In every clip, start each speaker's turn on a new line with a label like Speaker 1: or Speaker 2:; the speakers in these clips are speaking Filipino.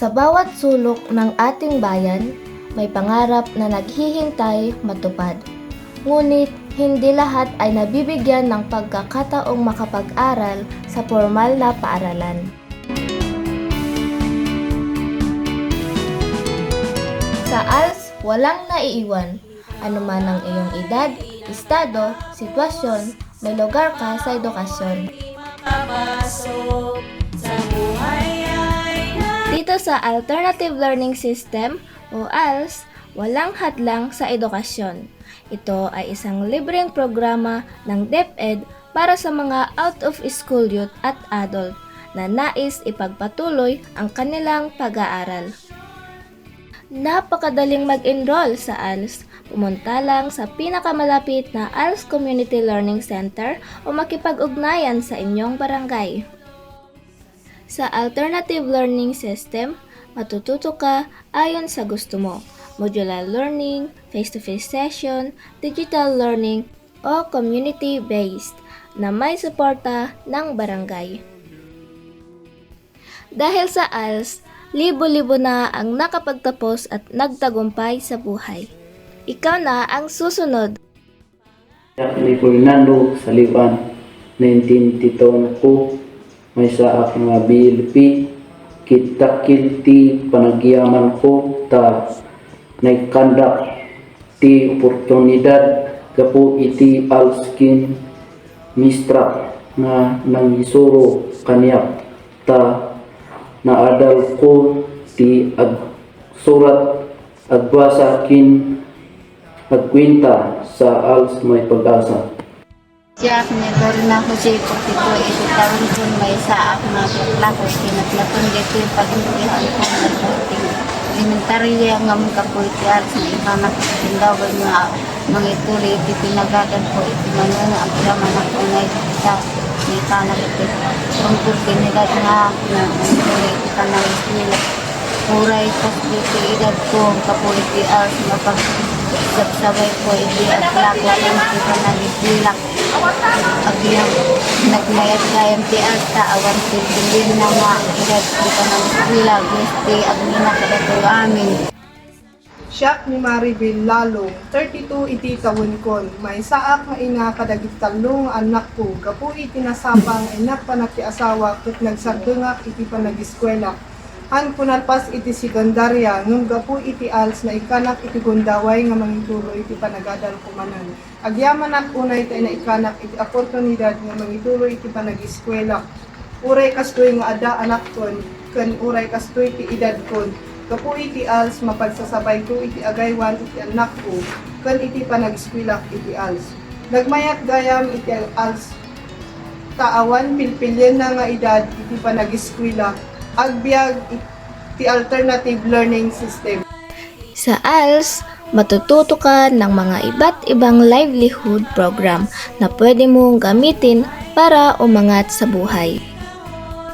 Speaker 1: Sa bawat sulok ng ating bayan, may pangarap na naghihintay matupad. Ngunit hindi lahat ay nabibigyan ng pagkakataong makapag-aral sa formal na paaralan. Sa ALS, walang naiiwan. Ano man ang iyong edad, estado, sitwasyon, may lugar ka sa edukasyon. Dito sa Alternative Learning System o ALS, walang hadlang sa edukasyon. Ito ay isang libreng programa ng DepEd para sa mga out-of-school youth at adult na nais ipagpatuloy ang kanilang pag-aaral. Napakadaling mag-enroll sa ALS. Pumunta lang sa pinakamalapit na ALS Community Learning Center o makipag-ugnayan sa inyong barangay. Sa Alternative Learning System, matututo ka ayon sa gusto mo. Modular learning, face-to-face session, digital learning, o community-based na may suporta ng barangay. Dahil sa ALS, libo-libo na ang nakapagtapos at nagtagumpay sa buhay. Ikaw na ang susunod.
Speaker 2: Ni Fernando Saliban, 19 ko, may sa aking mga BLP, kita-kilti panagyaman ko, ta naikandak ti oportunidad kapo iti alskin mistra nga nangisuro kanyak ta naadal ko ti surat agbasa kin agkwenta sa ALS may pag-asa.
Speaker 3: Siya ni Dorna Jose ko ito taon ko may sa ako na plako kinatlaton dito yung pag-impihan ko ng voting. Elementarya nga mga kapulityar sa iba na tindawan nga mga ituloy iti pinagadan ko iti mga ang piyaman ako na ita ni kanak iti tungkol nila nga ituloy iti kanang nila puray tas dito edad ko kapulityar sa mapagsabsabay ko iti at lako ko iti kanang itilak agiyang nagmayat-gayam ti alta awan silbilin na nga edad ko kanang itilak gusti agmina kadato amin.
Speaker 4: Siya ni Maribel Lalong, 32 iti taon kon, may saak nga ina kadagit talong anak ko, kapu iti nasapang inak pa nakiasawa ket nagsardengak iti panag-eskwela. Han punalpas iti sekundarya, ngem gapu iti ALS na ikanak iti gundaway nga mangitulo iti panagadal kumanan. Agyaman at unay tayo na ikanak iti oportunidad nga mangitulo iti panag-eskwela. Uray kastoy nga ada anak kon, ken uray kastoy iti edad kon. Kapu iti ALS mapagsasabay ko iti agaywan iti anak ko, ken iti panag-eskwela iti ALS. Nagmayat gayam iti ALS. Taawan pilpilyen na nga edad iti panag-eskwela. Agbyag iti Alternative Learning System.
Speaker 1: Sa ALS, matututo ka ng mga iba't ibang livelihood program na pwede mong gamitin para umangat sa buhay.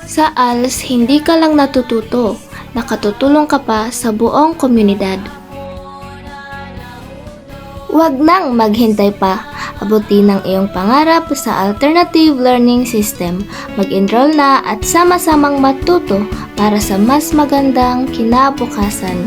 Speaker 1: Sa ALS, hindi ka lang natututo, nakatutulong ka pa sa buong komunidad. Huwag nang maghintay pa. Abutin ang iyong pangarap sa Alternative Learning System. Mag-enroll na at sama-samang matuto para sa mas magandang kinabukasan.